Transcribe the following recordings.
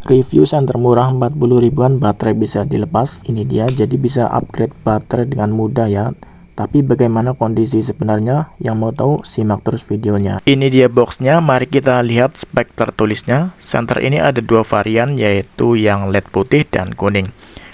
Review senter murah 40 ribuan baterai bisa dilepas. Ini dia, jadi bisa upgrade baterai dengan mudah ya. Tapi bagaimana kondisi sebenarnya? Yang mau tahu simak terus videonya. Ini dia boxnya, mari kita lihat spek tertulisnya. Senter ini ada dua varian, yaitu yang LED putih dan kuning.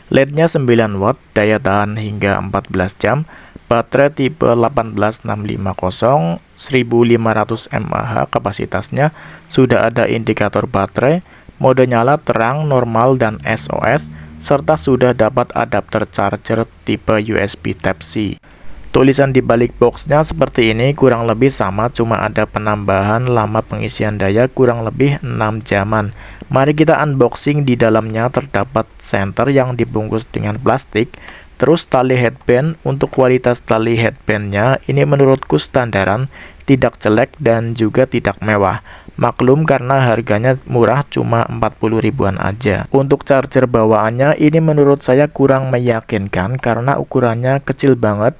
LED-nya 9 watt, daya tahan hingga 14 jam. Baterai tipe 18650, 1500 mAh kapasitasnya. Sudah ada indikator baterai, mode nyala terang, normal, dan SOS, serta sudah dapat adapter charger tipe USB Type-C. Tulisan di balik boxnya seperti ini, kurang lebih sama, cuma ada penambahan lama pengisian daya kurang lebih 6 jaman. Mari kita unboxing. Di dalamnya terdapat senter yang dibungkus dengan plastik, terus tali headband. Untuk kualitas tali headbandnya ini menurutku standaran, tidak jelek dan juga tidak mewah. Maklum karena harganya murah, cuma 40 ribuan aja. Untuk charger bawaannya ini menurut saya kurang meyakinkan karena ukurannya kecil banget.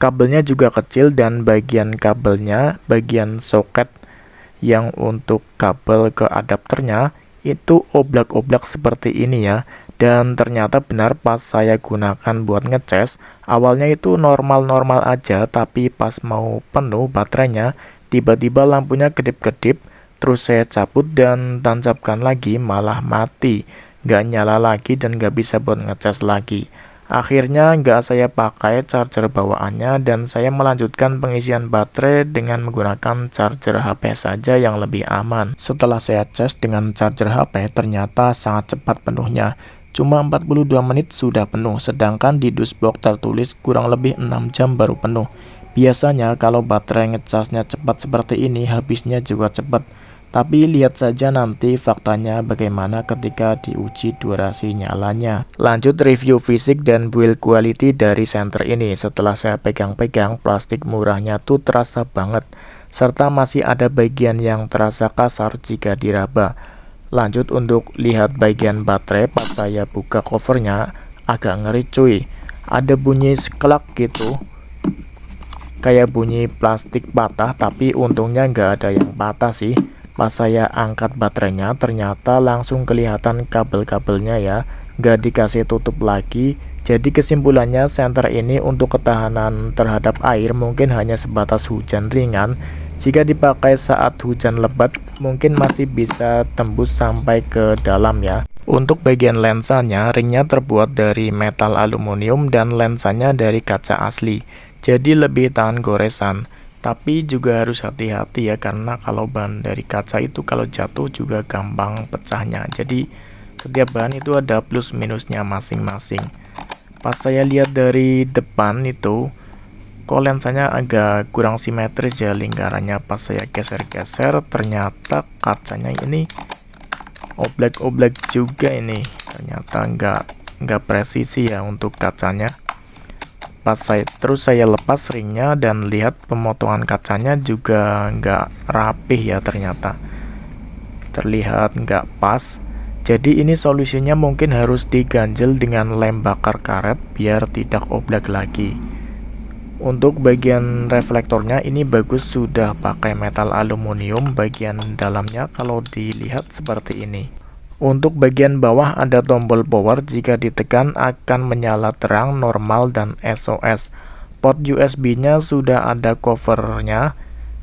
Kabelnya juga kecil dan bagian kabelnya, bagian soket yang untuk kabel ke adapternya itu oblak-oblak seperti ini ya. Dan ternyata benar pas saya gunakan buat ngecas, awalnya itu normal-normal aja, tapi pas mau penuh baterainya, tiba-tiba lampunya kedip-kedip, terus saya cabut dan tancapkan lagi, malah mati, nggak nyala lagi dan nggak bisa buat ngecas lagi. Akhirnya nggak saya pakai charger bawaannya dan saya melanjutkan pengisian baterai dengan menggunakan charger HP saja yang lebih aman. Setelah saya cas dengan charger HP, ternyata sangat cepat penuhnya. Cuma 42 menit sudah penuh, sedangkan di dashboard tertulis kurang lebih 6 jam baru penuh. Biasanya kalau baterai ngecasnya cepat seperti ini, habisnya juga cepat. Tapi lihat saja nanti faktanya bagaimana ketika diuji durasi nyalanya. Lanjut review fisik dan build quality dari senter ini. Setelah saya pegang-pegang, plastik murahnya tuh terasa banget, serta masih ada bagian yang terasa kasar jika diraba. Lanjut untuk lihat bagian baterai, pas saya buka covernya agak ngeri cuy. Ada bunyi sklak gitu, kayak bunyi plastik patah, tapi untungnya nggak ada yang patah sih. Pas saya angkat baterainya, ternyata langsung kelihatan kabel-kabelnya ya, nggak dikasih tutup lagi. Jadi kesimpulannya, senter ini untuk ketahanan terhadap air mungkin hanya sebatas hujan ringan. Jika dipakai saat hujan lebat, mungkin masih bisa tembus sampai ke dalam ya. Untuk bagian lensanya, ringnya terbuat dari metal aluminium dan lensanya dari kaca asli, jadi lebih tahan goresan. Tapi juga harus hati-hati ya, karena kalau bahan dari kaca itu kalau jatuh juga gampang pecahnya. Jadi setiap bahan itu ada plus minusnya masing-masing. Pas saya lihat dari depan itu, kok lensanya agak kurang simetris ya lingkarannya. Pas saya geser-geser, ternyata kacanya ini oblak-oblak juga ini. Ternyata nggak presisi ya untuk kacanya. Terus saya lepas ringnya dan lihat pemotongan kacanya juga nggak rapih ya, ternyata terlihat nggak pas. Jadi ini solusinya mungkin harus diganjel dengan lem bakar karet biar tidak oblak lagi. Untuk bagian reflektornya ini bagus, sudah pakai metal aluminium. Bagian dalamnya kalau dilihat seperti ini. Untuk bagian bawah ada tombol power, jika ditekan akan menyala terang, normal, dan SOS. Port USB-nya sudah ada covernya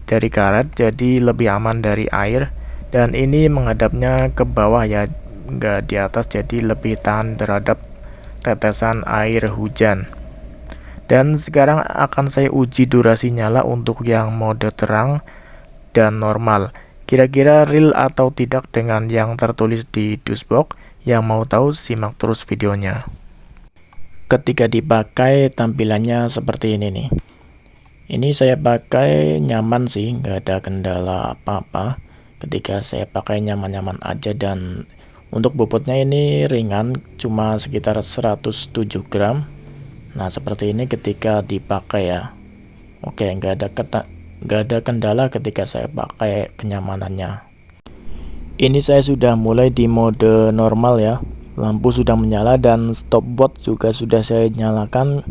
dari karet, jadi lebih aman dari air. Dan ini menghadapnya ke bawah ya, nggak di atas, jadi lebih tahan terhadap tetesan air hujan. Dan sekarang akan saya uji durasi nyala untuk yang mode terang dan normal. Kira-kira real atau tidak dengan yang tertulis di dashboard? Yang mau tahu simak terus videonya. Ketika dipakai tampilannya seperti ini nih. Ini saya pakai nyaman sih, nggak ada kendala apa-apa. Ketika saya pakai nyaman-nyaman aja, dan untuk bobotnya ini ringan, cuma sekitar 107 gram. Nah seperti ini ketika dipakai ya. Oke, nggak ada kendala ketika saya pakai, kenyamanannya. Ini saya sudah mulai di mode normal ya. Lampu sudah menyala dan stopwatch juga sudah saya nyalakan.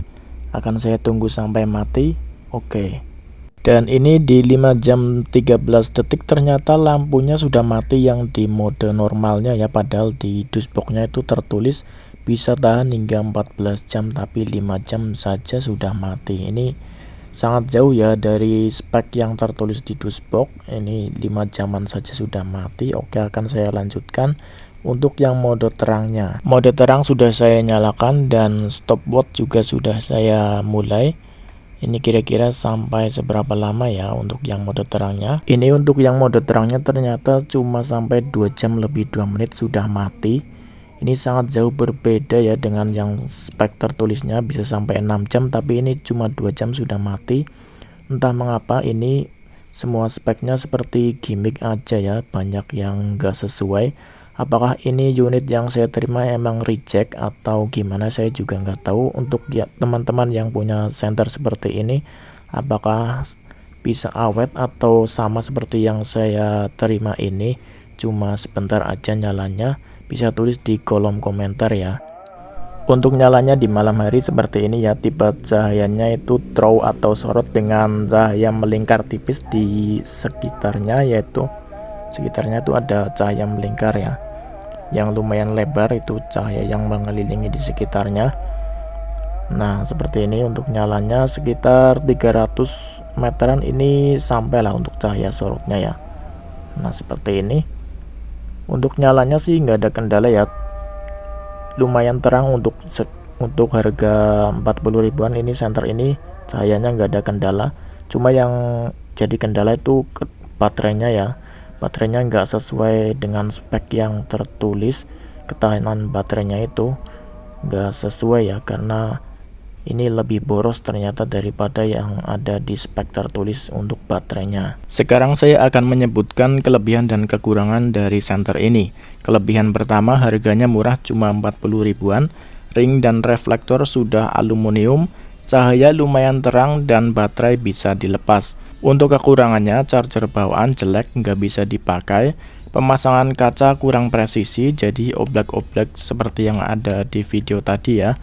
Akan saya tunggu sampai mati. Oke. Dan ini di 5 jam 13 detik ternyata lampunya sudah mati yang di mode normalnya ya, padahal di dashboardnya itu tertulis bisa tahan hingga 14 jam tapi 5 jam saja sudah mati. Ini sangat jauh ya dari spek yang tertulis di dashboard. Ini 5 jaman saja sudah mati. Oke, akan saya lanjutkan untuk yang mode terangnya. Mode terang sudah saya nyalakan dan stopwatch juga sudah saya mulai. Ini kira-kira sampai seberapa lama ya untuk yang mode terangnya. Ini untuk yang mode terangnya ternyata cuma sampai 2 jam lebih 2 menit sudah mati. Ini sangat jauh berbeda ya dengan yang spek tertulisnya bisa sampai 6 jam, tapi ini cuma 2 jam sudah mati. Entah mengapa ini semua speknya seperti gimmick aja ya, banyak yang gak sesuai. Apakah ini unit yang saya terima emang reject atau gimana, saya juga nggak tahu. Untuk ya teman-teman yang punya senter seperti ini, apakah bisa awet atau sama seperti yang saya terima ini, cuma sebentar aja nyalanya? Bisa tulis di kolom komentar ya. Untuk nyalanya di malam hari seperti ini ya, tipe cahayanya itu throw atau sorot dengan cahaya melingkar tipis di sekitarnya, yaitu sekitarnya itu ada cahaya melingkar ya, yang lumayan lebar, itu cahaya yang mengelilingi di sekitarnya. Nah seperti ini untuk nyalanya sekitar 300 meteran ini sampailah untuk cahaya sorotnya ya. Nah seperti ini. Untuk nyalanya sih nggak ada kendala ya, lumayan terang untuk harga 40 ribuan ini senter ini, cahayanya nggak ada kendala. Cuma yang jadi kendala itu baterainya ya, baterainya nggak sesuai dengan spek yang tertulis. Ketahanan baterainya itu nggak sesuai ya, karena ini lebih boros ternyata daripada yang ada di spek tertulis untuk baterainya. Sekarang saya akan menyebutkan kelebihan dan kekurangan dari senter ini. Kelebihan pertama, harganya murah cuma 40 ribuan. Ring dan reflektor sudah aluminium, cahaya lumayan terang dan baterai bisa dilepas. Untuk kekurangannya, charger bawaan jelek, nggak bisa dipakai. Pemasangan kaca kurang presisi, jadi oblak-oblak seperti yang ada di video tadi ya.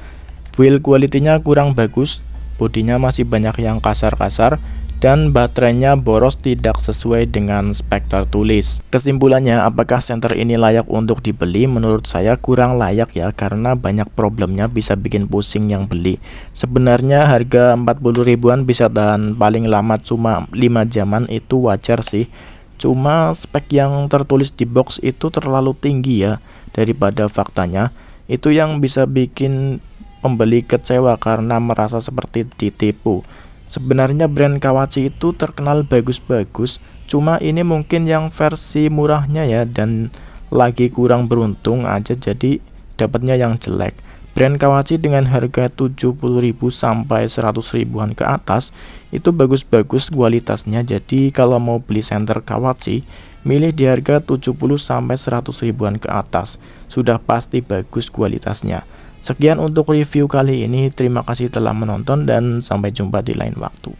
Build quality-nya kurang bagus, bodinya masih banyak yang kasar-kasar, dan baterainya boros tidak sesuai dengan spek tertulis. Kesimpulannya, apakah senter ini layak untuk dibeli? Menurut saya kurang layak ya, karena banyak problemnya, bisa bikin pusing yang beli. Sebenarnya harga 40 ribuan bisa tahan paling lama cuma 5 jaman, itu wajar sih. Cuma spek yang tertulis di box itu terlalu tinggi ya daripada faktanya. Itu yang bisa bikin pembeli kecewa karena merasa seperti ditipu. Sebenarnya brand Kawachi itu terkenal bagus-bagus, cuma ini mungkin yang versi murahnya ya, dan lagi kurang beruntung aja jadi dapatnya yang jelek. Brand Kawachi dengan harga 70.000 sampai 100 ribuan ke atas itu bagus-bagus kualitasnya. Jadi kalau mau beli senter Kawachi, milih di harga 70 sampai 100 ribuan ke atas, sudah pasti bagus kualitasnya. Sekian untuk review kali ini, terima kasih telah menonton dan sampai jumpa di lain waktu.